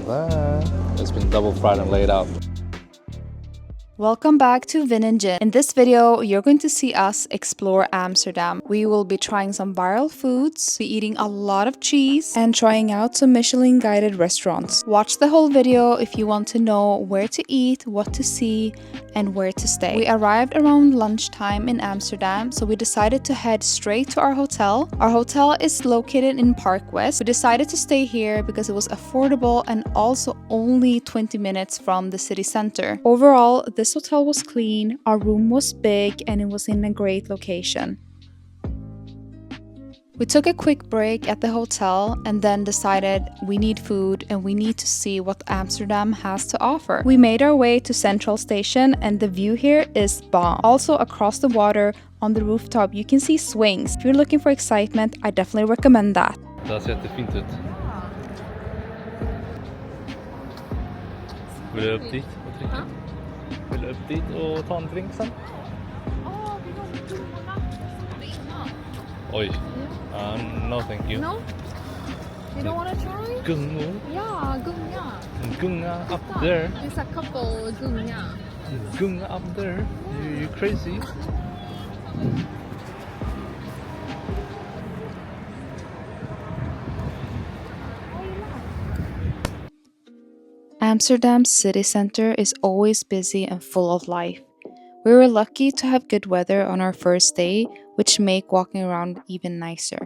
at that. It's been double fried and laid out. Welcome back to Vin and Gin. In this video, you're going to see us explore Amsterdam. We will be trying some viral foods, be eating a lot of cheese, and trying out some Michelin guided restaurants. Watch the whole video if you want to know where to eat, what to see, and where to stay. We arrived around lunchtime in Amsterdam, so we decided to head straight to our hotel. Our hotel is located in Park West. We decided to stay here because it was affordable and also only 20 minutes from the city center. Overall, this hotel was clean, our room was big, and it was in a great location. We took a quick break at the hotel and then decided we need food and we need to see what Amsterdam has to offer. We made our way to Central Station and the view here is bomb. Also across the water on the rooftop you can see swings. If you're looking for excitement, I definitely recommend that. Det ser jättefint ut. Vill du upp dit och dricka? Vill du upp dit och ta en drink sen? Oj. No thank you. No? You don't want to try? Gungo. Yeah, gunga. Gunga up there. There's a couple gunga. Gunga up there. You crazy? Amsterdam's city center is always busy and full of life. We were lucky to have good weather on our first day, which make walking around even nicer.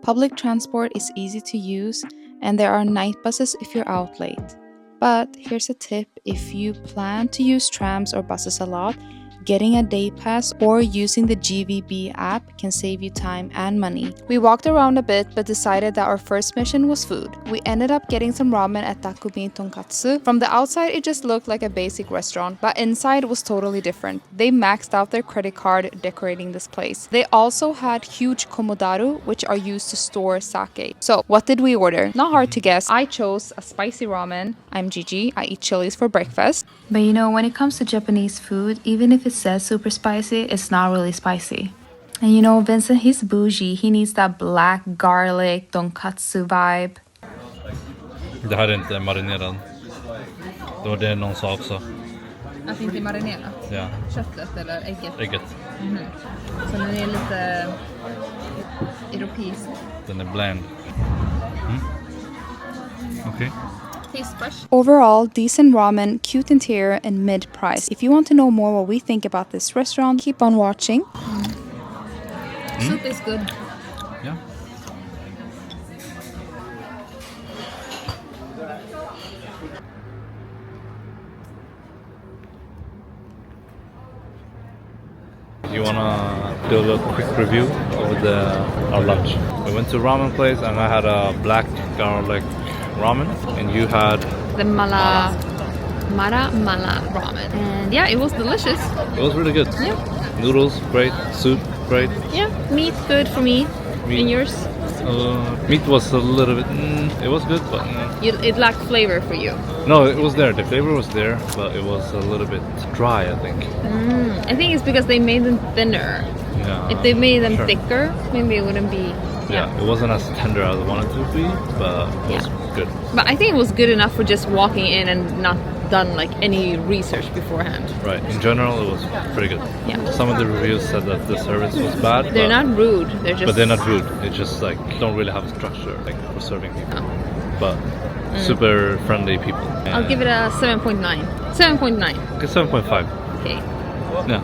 Public transport is easy to use and there are night buses if you're out late. But here's a tip: if you plan to use trams or buses a lot, getting a day pass or using the GVB app can save you time and money. We walked around a bit but decided that our first mission was food. We ended up getting some ramen at Takumi Tonkatsu. From the outside it just looked like a basic restaurant, but inside was totally different. They maxed out their credit card decorating this place. They also had huge komodaru, which are used to store sake. So what did we order? Not hard to guess. I chose a spicy ramen. I'm Gigi. I eat chilies for breakfast. But you know, when it comes to Japanese food, even if it says super spicy, it's not really spicy. And you know, Vincent, he's bougie. He needs that black garlic tonkatsu vibe. Det här är inte marinerad. Det var det någon sa också. Att det inte är marinerat? Ja. Köttet eller ägget? Ägget. Så den är lite europeisk. Den är bland. Okej. Tastes fresh. Overall, decent ramen, cute interior, and mid-price. If you want to know more what we think about this restaurant, keep on watching. Soup is good. Ja. You wanna do a little quick review of our lunch? We went to ramen place and I had a black garlic ramen and you had The mala ramen. And yeah, it was delicious. it was really good. Yeah. Noodles great, soup great. Yeah, meat good for me. Meat. And yours? Meat was a little bit it was good, but It lacked flavor for you. no, it was there. The flavor was there, but it was a little bit dry, I think. I think it's because they made them thinner. Yeah. If they made them sure. thicker, maybe it wouldn't be. Yeah, it wasn't as tender as I wanted to be, but it was good. But I think it was good enough for just walking in and not done like any research beforehand. Right. In general, it was pretty good. Yeah. Some of the reviews said that the service was bad. They're but, not rude. They're just. But they're not rude. It's just like don't really have a structure like for serving people. But super friendly people. I'll give it a 7.9. 7.9. Okay, 7.5. Okay. Yeah.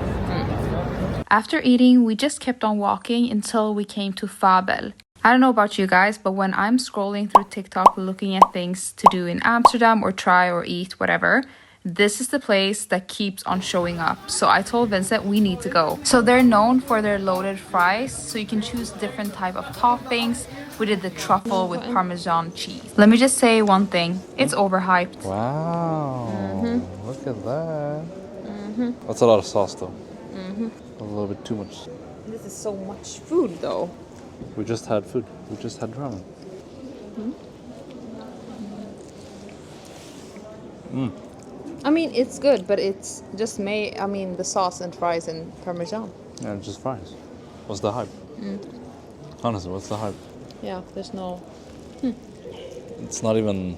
After eating, we just kept on walking until we came to Fabel. I don't know about you guys, but when I'm scrolling through TikTok looking at things to do in Amsterdam or try or eat, whatever, this is the place that keeps on showing up. So I told Vincent we need to go. So they're known for their loaded fries, so you can choose different type of toppings. We did the truffle with Parmesan cheese. Let me just say one thing, it's overhyped. Wow. Look at that. That's a lot of sauce though. A little bit too much. This is so much food though. We just had food. We just had ramen. I mean, it's good, but it's just the sauce and fries and Parmesan. Yeah, just fries. What's the hype? Honestly, what's the hype? Yeah, there's no. It's not even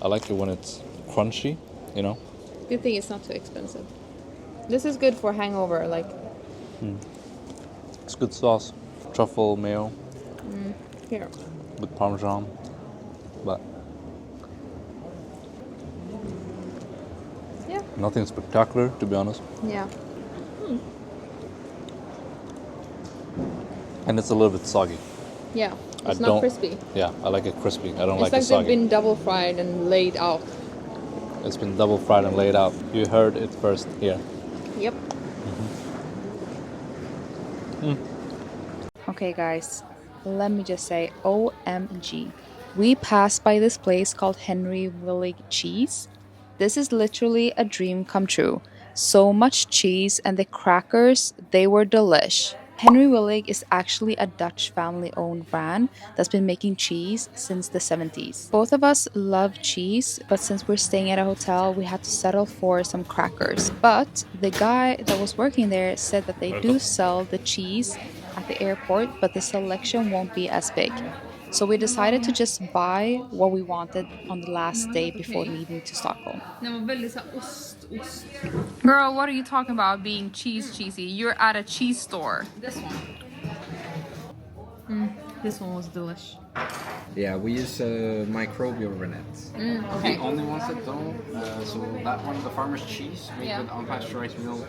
I like it when it's crunchy, you know? Good thing it's not too expensive. This is good for hangover, like. It's good sauce. Truffle mayo Here. with parmesan. But Yeah. nothing spectacular, to be honest. Yeah. And it's a little bit soggy. Yeah. I It's not don't- crispy. Yeah, I like it crispy. I don't It's like like it soggy. they've been double fried and laid out. It's been double fried and laid out. You heard it first here. Yep. Okay, guys, let me just say OMG. We passed by this place called Henri Willig Cheese. This is literally a dream come true. So much cheese, and the crackers, they were delish. Henri Willig is actually a Dutch family-owned brand that's been making cheese since the 70s. Both of us love cheese, but since we're staying at a hotel, we had to settle for some crackers. But the guy that was working there said that they do sell the cheese at the airport, but the selection won't be as big. So we decided to just buy what we wanted on the last day before leaving to Stockholm. Girl, what are you talking about being cheesy? You're at a cheese store. This one. This one was delish. Yeah, we use microbial rennets. Okay. The only ones that don't. So that one, the farmer's cheese, made Yeah. with unpasteurized milk.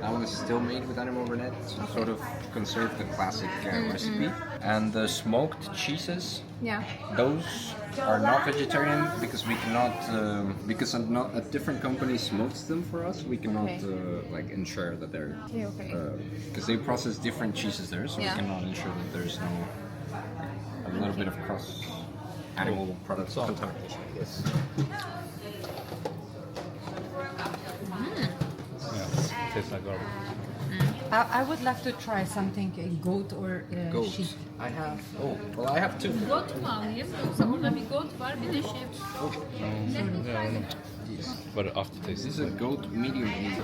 That one is still made with animal rennet, sort of conserve the classic recipe. And the smoked cheeses, Yeah. those are not vegetarian because we cannot, because a different company smokes them for us. We cannot like ensure that they're, Okay. because they process different cheeses there, so Yeah. we cannot ensure that there's no a little bit of cross animal product contamination. Yes. Yeah, tastes like garbage. I would like to try something goat or Goat. sheep. I have. Oh, well, I have two. Goat mu alayım yoksa burada bir goat var bir de şey. Yeah, I don't know. But aftertaste. This is a goat medium meat.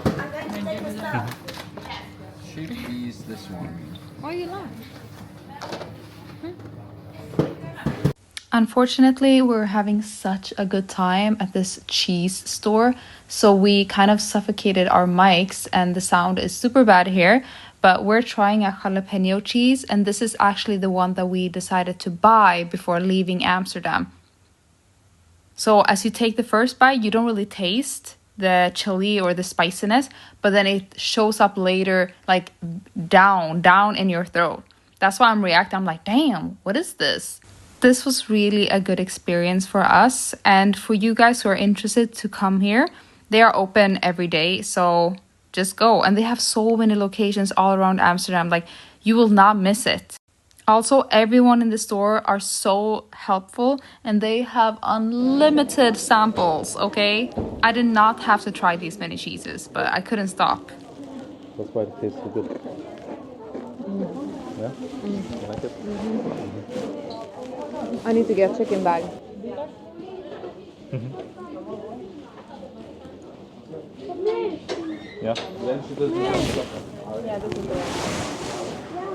Sheep is this one. What do you like? Unfortunately, we were having such a good time at this cheese store, so we kind of suffocated our mics and the sound is super bad here. But we're trying a jalapeno cheese, and this is actually the one that we decided to buy before leaving Amsterdam. So as you take the first bite, you don't really taste the chili or the spiciness, but then it shows up later, like down in your throat. That's why I'm reacting. I'm like, damn, what is this? This was really a good experience for us, and for you guys who are interested to come here, they are open every day, so just go. And they have so many locations all around Amsterdam, like you will not miss it. Also, everyone in the store are so helpful, and they have unlimited samples, okay? I did not have to try these many cheeses, but I couldn't stop. That's why it tastes so good. Yeah? You like it? I need to get chicken bag. Yeah. Then she does Yeah, this is the one.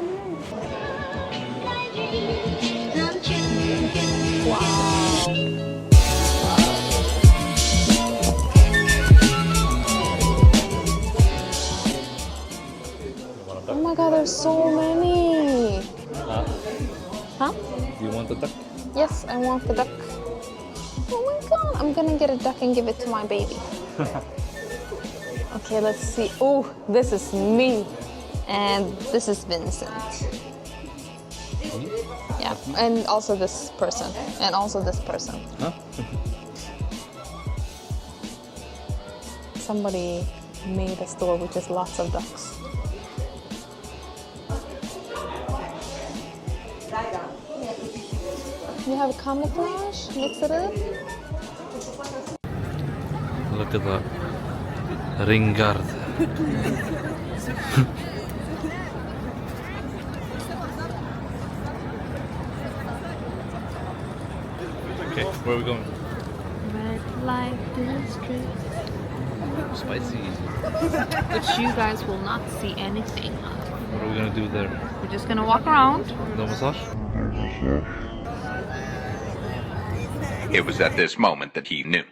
Oh my god, there's so many. Huh? Do you want the duck? Yes, I want the duck. Oh my god, I'm gonna get a duck and give it to my baby. Okay, let's see. Oh, this is me. And this is Vincent. Yeah, and also this person. And also this person. Huh? Somebody made a store with just lots of ducks. You have camouflage, mix it up. Look at that. Ringard. Okay, where are we going? Red light district. Spicy. Which you guys will not see anything of. What are we gonna do there? We're just gonna walk around. The massage? It was at this moment that he knew.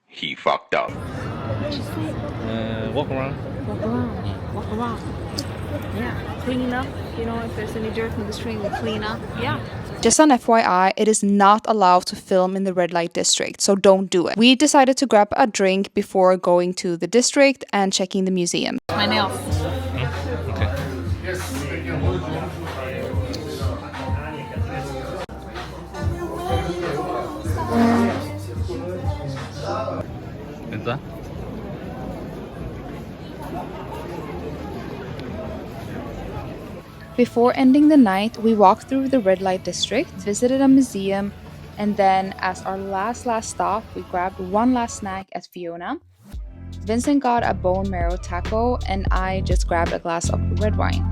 He fucked up. Walk around. Walk around. Walk around. Yeah. Clean up. You know, if there's any dirt in the stream, we clean up. Yeah. Just on FYI, it is not allowed to film in the red light district, so don't do it. We decided to grab a drink before going to the district and checking the museum. My nails. Okay. Vänta. Before ending the night, we walked through the red light district, visited a museum, and then as our last stop, we grabbed one last snack at Fiona. Vincent got a bone marrow taco, and I just grabbed a glass of red wine.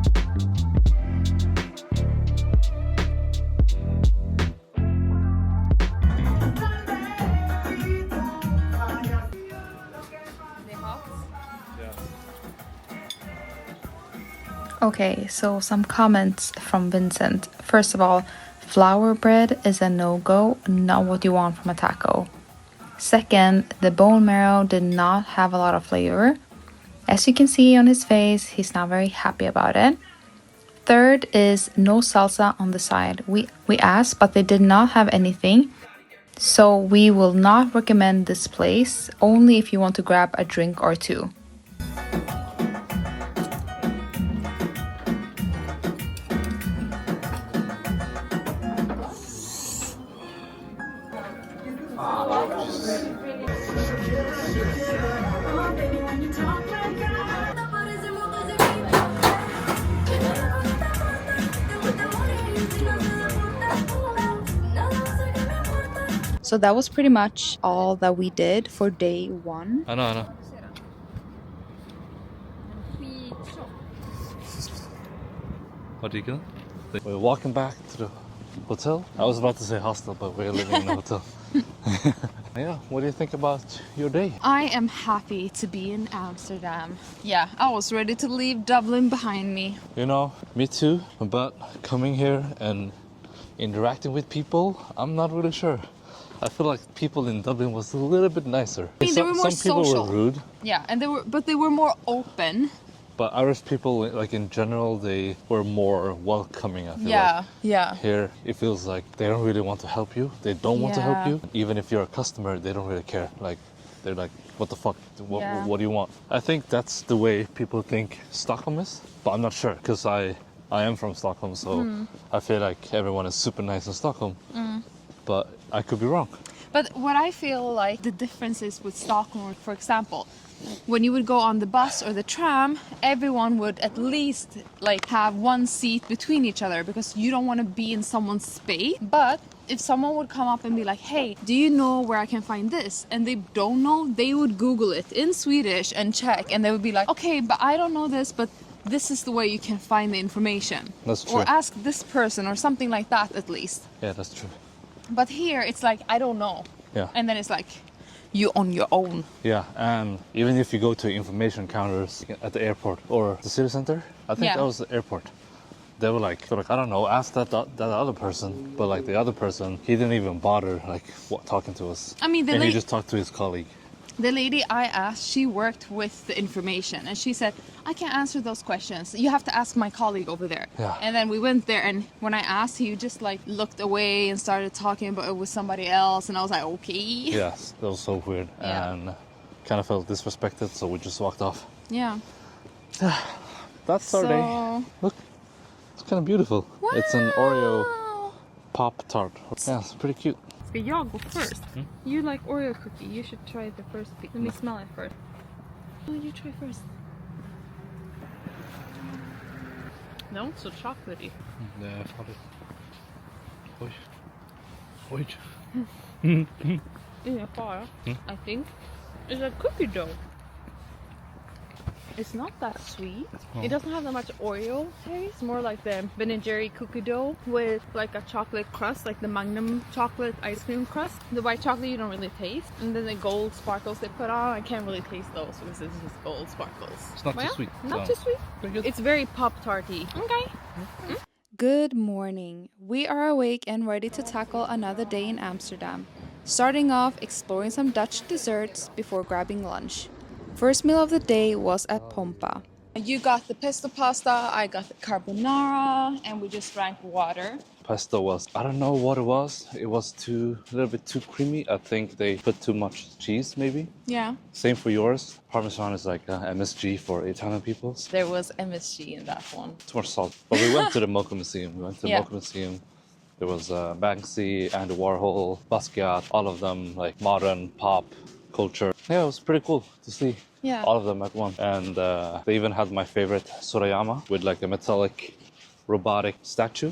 Okay, so some comments from Vincent. First of all, flour bread is a no-go, not what you want from a taco. Second, the bone marrow did not have a lot of flavor. As you can see on his face, he's not very happy about it. Third is no salsa on the side. We asked, but they did not have anything. So we will not recommend this place, only if you want to grab a drink or two. So that was pretty much all that we did for day one. I know. What do you get? We're walking back to the hotel. I was about to say hostel, but we're living in a hotel. Yeah, what do you think about your day? I am happy to be in Amsterdam. Yeah, I was ready to leave Dublin behind me. You know, me too. But coming here and interacting with people, I'm not really sure. I feel like people in Dublin was a little bit nicer. I mean, they were more some people social. were rude. Yeah, and they were more open. But Irish people, like in general, they were more welcoming, I feel Yeah, like. yeah. Here, it feels like they don't really want to help you. They don't want to help Yeah. you. Even if you're a customer, they don't really care. Like, they're like, what the fuck? Yeah. What do you want? I think that's the way people think Stockholm is. But I'm not sure, because I am from Stockholm, so I feel like everyone is super nice in Stockholm. But I could be wrong. But what I feel like the difference is with Stockholm, for example, when you would go on the bus or the tram, everyone would at least like have one seat between each other because you don't want to be in someone's space. But if someone would come up and be like, hey, do you know where I can find this? And they don't know, they would Google it in Swedish and check, and they would be like, okay, but I don't know this, but this is the way you can find the information. That's true. Or ask this person or something like that at least. Yeah, that's true. But here it's like, I don't know. Yeah. And then it's like, you on your own. Yeah, and even if you go to information counters at the airport or the city center, I think Yeah. that was the airport. They're like, I don't know, ask that other person. But like the other person, he didn't even bother like talking to us. I mean, and he just talked to his colleague. The lady I asked, she worked with the information, and she said, I can't answer those questions. You have to ask my colleague over there. Yeah. And then we went there, and when I asked, he just like looked away and started talking about it with somebody else, and I was like, okay. Yes, that was so weird. Yeah. And kind of felt disrespected, so we just walked off. Yeah. That's our day. Look, it's kind of beautiful. Wow. It's an Oreo Pop Tart. Yeah, it's pretty cute. Ska jag gå first? You like Oreo cookie. You should try the first piece. Let me smell it first. Oh, you try first. No, so chocolatey. Nej, farligt. Oj. Oj. Ingen fara. I think. It's a cookie dough. It's not that sweet. It doesn't have that much Oreo taste. More like the Ben & Jerry cookie dough with like a chocolate crust, like the Magnum chocolate ice cream crust. The white chocolate you don't really taste. And then the gold sparkles they put on, I can't really taste those because it's just gold sparkles. It's not too sweet. Not so too sweet. pretty good. It's very Pop-Tarty. Okay. Good morning. We are awake and ready to tackle another day in Amsterdam. starting off exploring some Dutch desserts before grabbing lunch. First meal of the day was at Pompa. You got the pesto pasta, I got the carbonara, and we just drank water. Pesto was, I don't know what it was. It was a little bit too creamy. I think they put too much cheese, maybe. Yeah. Same for yours. Parmesan is like MSG for Italian people. There was MSG in that one. It's more salt. But we went to the Moco Museum. Yeah. Moco Museum. There was Banksy, Andy Warhol, Basquiat, all of them like modern pop culture. Yeah, it was pretty cool to see. Yeah. All of them at once. And they even had my favorite Sorayama with like a metallic robotic statue.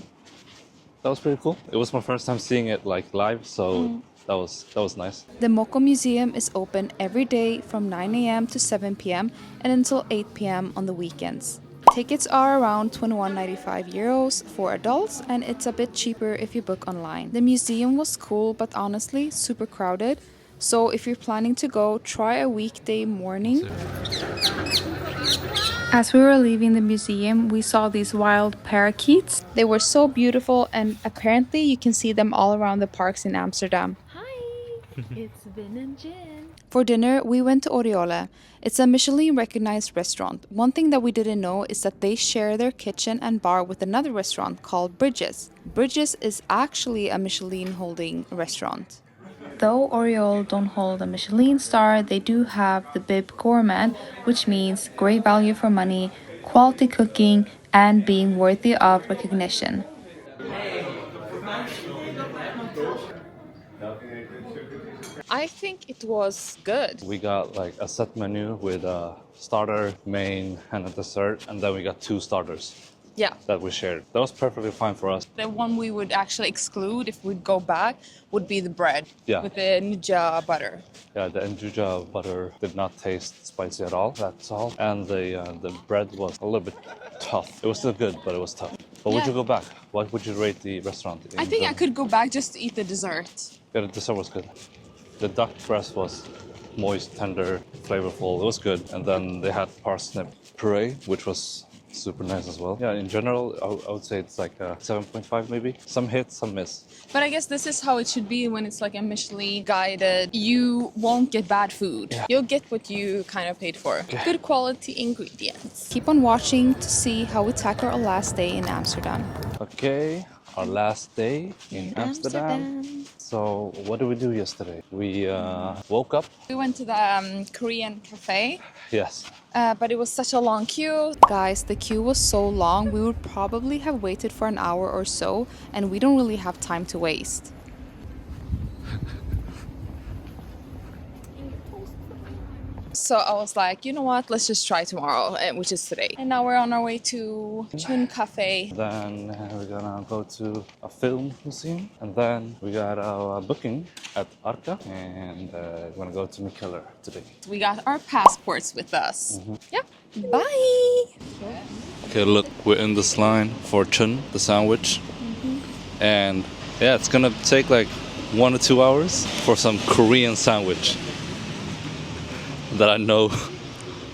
That was pretty cool. It was my first time seeing it like live, so that was nice. The Moco Museum is open every day from 9 a.m. to 7 p.m. and until 8 p.m. on the weekends. Tickets are around 21.95 euros for adults, and it's a bit cheaper if you book online. The museum was cool, but honestly super crowded. So if you're planning to go, try a weekday morning. As we were leaving the museum, we saw these wild parakeets. They were so beautiful, and apparently you can see them all around the parks in Amsterdam. Hi, it's Vin and Jin. For dinner, we went to Oriole. It's a Michelin recognized restaurant. One thing that we didn't know is that they share their kitchen and bar with another restaurant called Bridges. Bridges is actually a Michelin holding restaurant. Though Oriole don't hold a Michelin star, they do have the Bib Gourmand, which means great value for money, quality cooking, and being worthy of recognition. I think it was good. We got like a set menu with a starter, main, and a dessert, and then we got 2 starters. Yeah. That we shared. That was perfectly fine for us. The one we would actually exclude if we'd go back would be the bread. Yeah. With the Nija butter. Yeah, the njuja butter did not taste spicy at all, that's all. And the bread was a little bit tough. It was still good, but it was tough. But would Yeah. you go back? What would you rate the restaurant? I think I could go back just to eat the dessert. Yeah, the dessert was good. The duck breast was moist, tender, flavorful. It was good. And then they had parsnip puree, which was super nice as well. Yeah, in general, I would say it's like a 7.5 maybe. Some hit, some miss. But I guess this is how it should be when it's like a Michelin guided. You won't get bad food. Yeah. You'll get what you kind of paid for. Okay. Good quality ingredients. Keep on watching to see how we tackle our last day in Amsterdam. Okay, our last day in Amsterdam. So what did we do yesterday? We woke up. We went to the Korean cafe. Yes. But it was such a long queue. Guys, the queue was so long, we would probably have waited for an hour or so, and we don't really have time to waste. So I was like, you know what, let's just try tomorrow, which is today. And now we're on our way to CHUN Café. Then we're gonna go to a film museum, and then we got our booking at Arca, and we're gonna go to Mikkeller today. We got our passports with us. Yeah. Bye! Okay, look, we're in this line for CHUN, the sandwich. And yeah, it's gonna take like 1 or 2 hours for some Korean sandwich that I know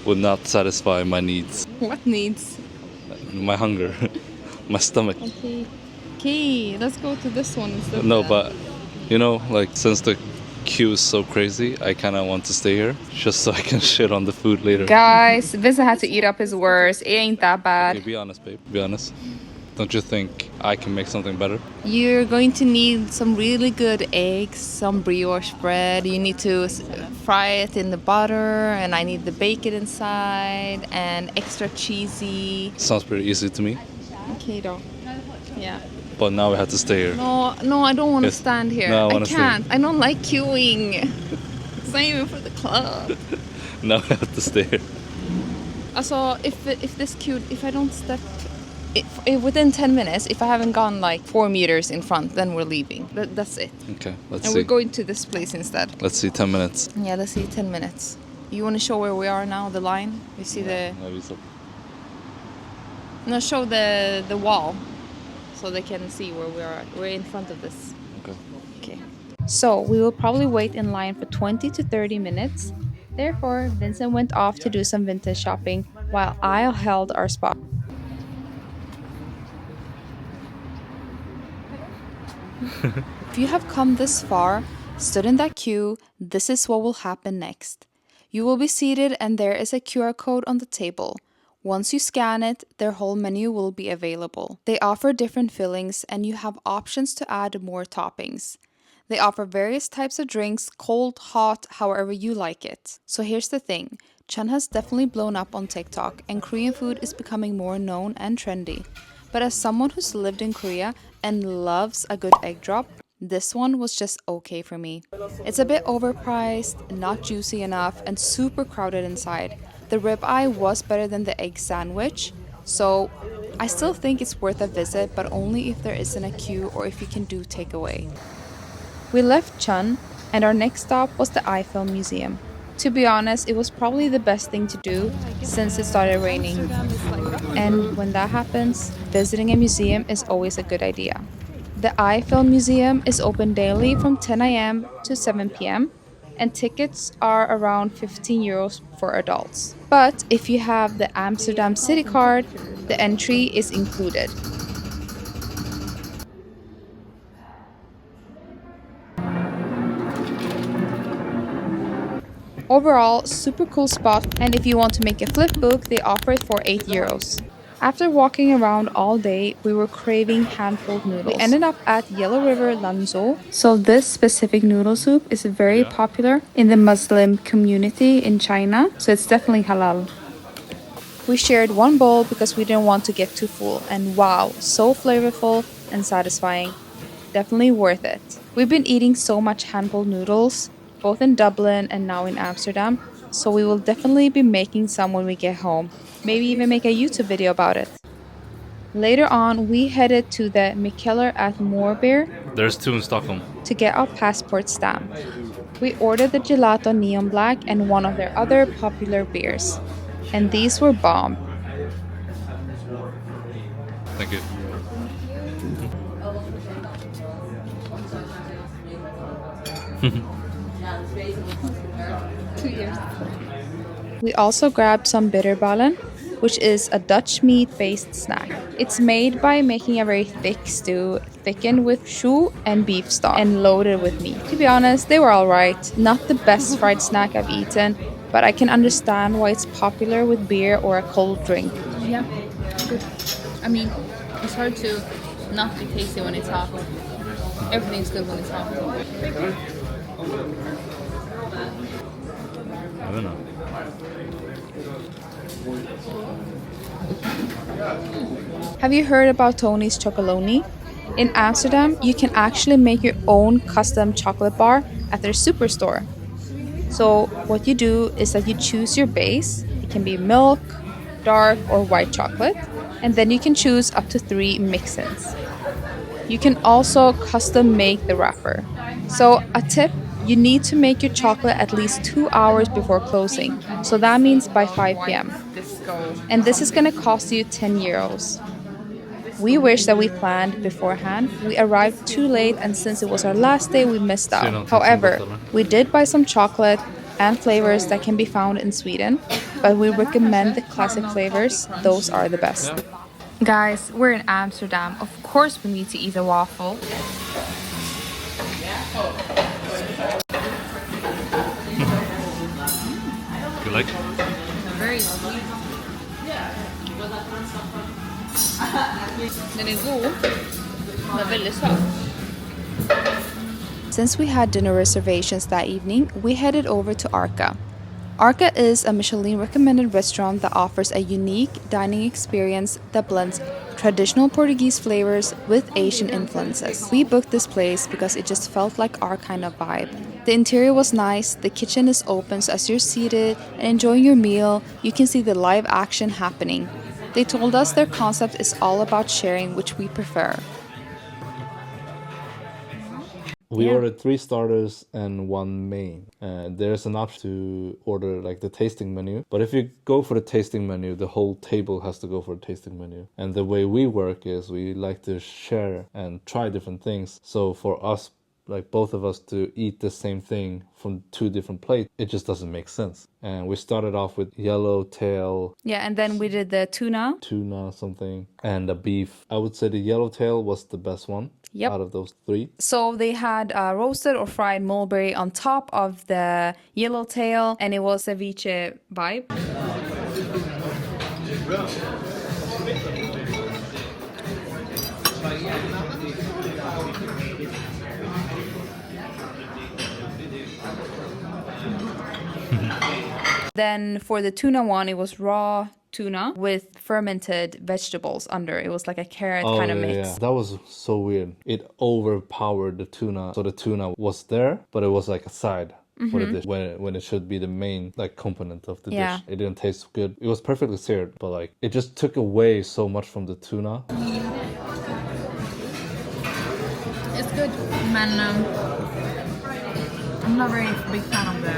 would not satisfy my needs, What needs? my hunger, my stomach. Okay, let's go to this one instead. No, but you know, like since the queue is so crazy, I kind of want to stay here just so I can shit on the food later. Guys, Vincent had to eat up his words. It ain't that bad. Okay, be honest, babe. Be honest. Don't you think I can make something better? You're going to need some really good eggs, some brioche bread. You need to fry it in the butter, and I need the bacon inside, and extra cheesy. Sounds pretty easy to me. Okay, though. Yeah. But now we have to stay here. No, I don't want to Yes. stand here. No, I I wanna stay. can't. I don't like queuing. It's not even for the club. Now we have to stay here. Also, if this queue, if I don't step within 10 minutes, if I haven't gone like 4 meters in front, then we're leaving. That's it. Okay, let's And see. we're going to this place instead. Let's see, 10 minutes. Yeah, let's see, 10 minutes. You want to show where we are now, the line? You see the... Maybe so. No, show the wall, so they can see where we are. We're in front of this. Okay. Okay. So, we will probably wait in line for 20 to 30 minutes. Therefore, Vincent went off to do some vintage shopping, while I held our spot. If you have come this far, stood in that queue, this is what will happen next. You will be seated and there is a QR code on the table. Once you scan it, their whole menu will be available. They offer different fillings and you have options to add more toppings. They offer various types of drinks, cold, hot, however you like it. So here's the thing, CHUN has definitely blown up on TikTok and Korean food is becoming more known and trendy. But as someone who's lived in Korea and loves a good egg drop, this one was just okay for me. It's a bit overpriced, not juicy enough, and super crowded inside. The ribeye was better than the egg sandwich, so I still think it's worth a visit, but only if there isn't a queue or if you can do takeaway. We left CHUN, and our next stop was the Eiffel Museum. To be honest, it was probably the best thing to do since it started raining. And when that happens, visiting a museum is always a good idea. The Eiffel Museum is open daily from 10 a.m. to 7 p.m. and tickets are around 15 euros for adults. But if you have the Amsterdam City card, the entry is included. Overall, super cool spot, and if you want to make a flip book, they offer it for 8 euros. After walking around all day, we were craving hand-pulled noodles. We ended up at Yellow River Lanzhou. So this specific noodle soup is very popular in the Muslim community in China, so it's definitely halal. We shared one bowl because we didn't want to get too full, and wow, so flavorful and satisfying. Definitely worth it. We've been eating so much hand-pulled noodles, both in Dublin and now in Amsterdam, so we will definitely be making some when we get home. Maybe even make a YouTube video about it. Later on, we headed to the Mikkeller Morebeer. There's two in Stockholm. To get our passport stamp. We ordered the gelato neon black and one of their other popular beers. And these were bomb. Thank you. We also grabbed some bitterballen, which is a Dutch meat-based snack. It's made by making a very thick stew, thickened with choux and beef stock, and loaded with meat. To be honest, they were alright. Not the best fried snack I've eaten, but I can understand why it's popular with beer or a cold drink. Yeah, good. I mean, it's hard to not be tasty when it's hot. Everything's good when it's hot. I don't know. Have you heard about Tony's Chocolonely? In Amsterdam, you can actually make your own custom chocolate bar at their superstore. So what you do is that you choose your base. It can be milk, dark or white chocolate, and then you can choose up to 3 mix-ins. You can also custom make the wrapper. So a tip, you need to make your chocolate at least 2 hours before closing. So that means by 5 p.m. And this is gonna cost you 10 euros. We wish that we planned beforehand. We arrived too late and since it was our last day, we missed out. However, we did buy some chocolate and flavors that can be found in Sweden, but we recommend the classic flavors. Those are the best. Guys, we're in Amsterdam. Of course we need to eat a waffle. You like? Very sweet. Den är god, men väldigt söt. Since we had dinner reservations that evening, we headed over to Arca. Arca is a Michelin recommended restaurant that offers a unique dining experience that blends traditional Portuguese flavors with Asian influences. We booked this place because it just felt like our kind of vibe. The interior was nice, the kitchen is open, so as you're seated and enjoying your meal, you can see the live action happening. They told us their concept is all about sharing, which we prefer. We ordered 3 starters and 1 main. There's an option to order like the tasting menu. But if you go for the tasting menu, the whole table has to go for the tasting menu. And the way we work is we like to share and try different things. So for us, like both of us to eat the same thing from 2 different plates, it just doesn't make sense. And we started off with yellowtail Yeah, and then we did the tuna. tuna something and the beef. I would say the yellowtail was the best one out of those 3. So they had roasted or fried mulberry on top of the yellowtail, and it was ceviche vibe. Then for the tuna one, it was raw tuna with fermented vegetables under. It was like a carrot kind of mix. Yeah. That was so weird. It overpowered the tuna. So the tuna was there, but it was like a side for the dish when it should be the main like component of the dish. It didn't taste good. It was perfectly seared, but like it just took away so much from the tuna. It's good, man. I'm not very big fan of the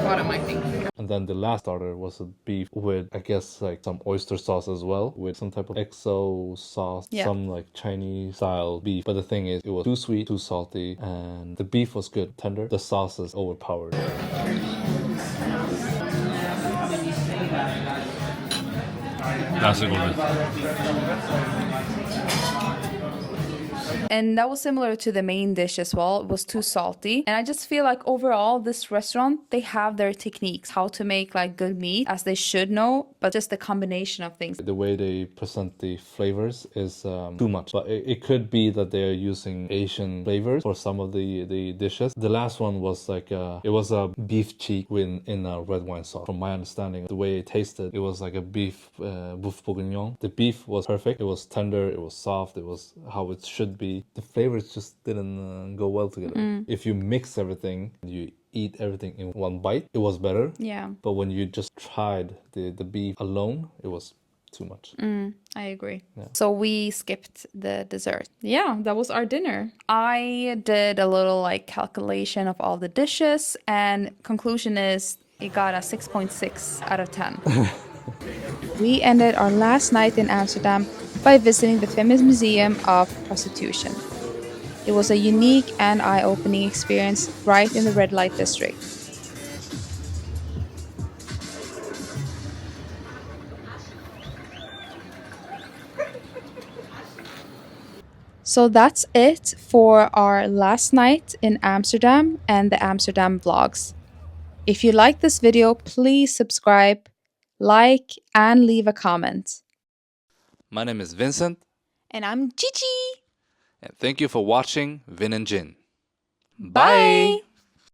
bottom, I think. And then the last starter was a beef with, I guess, like some oyster sauce as well, with some type of XO sauce, some like Chinese style beef. But the thing is, it was too sweet, too salty, and the beef was good, tender. The sauce is overpowered. That's a good one. And that was similar to the main dish as well. It was too salty. And I just feel like overall, this restaurant, they have their techniques, how to make like good meat as they should know, but just the combination of things. The way they present the flavors is too much. But it could be that they're using Asian flavors for some of the dishes. The last one was like, it was a beef cheek in a red wine sauce. From my understanding, the way it tasted, it was like a beef boeuf bourguignon. The beef was perfect. It was tender, it was soft, it was how it should be. The flavors just didn't go well together. If you mix everything, you eat everything in one bite, it was better. Yeah. But when you just tried the beef alone, it was too much. I agree. Yeah. So we skipped the dessert. Yeah, that was our dinner. I did a little like calculation of all the dishes, and conclusion is it got a 6.6 out of 10. We ended our last night in Amsterdam by visiting the famous Museum of Prostitution. It was a unique and eye-opening experience right in the red light district. So that's it for our last night in Amsterdam and the Amsterdam vlogs. If you like this video, please subscribe, like, and leave a comment. My name is Vincent. And I'm Gigi. And thank you for watching Vin and Jin. Bye.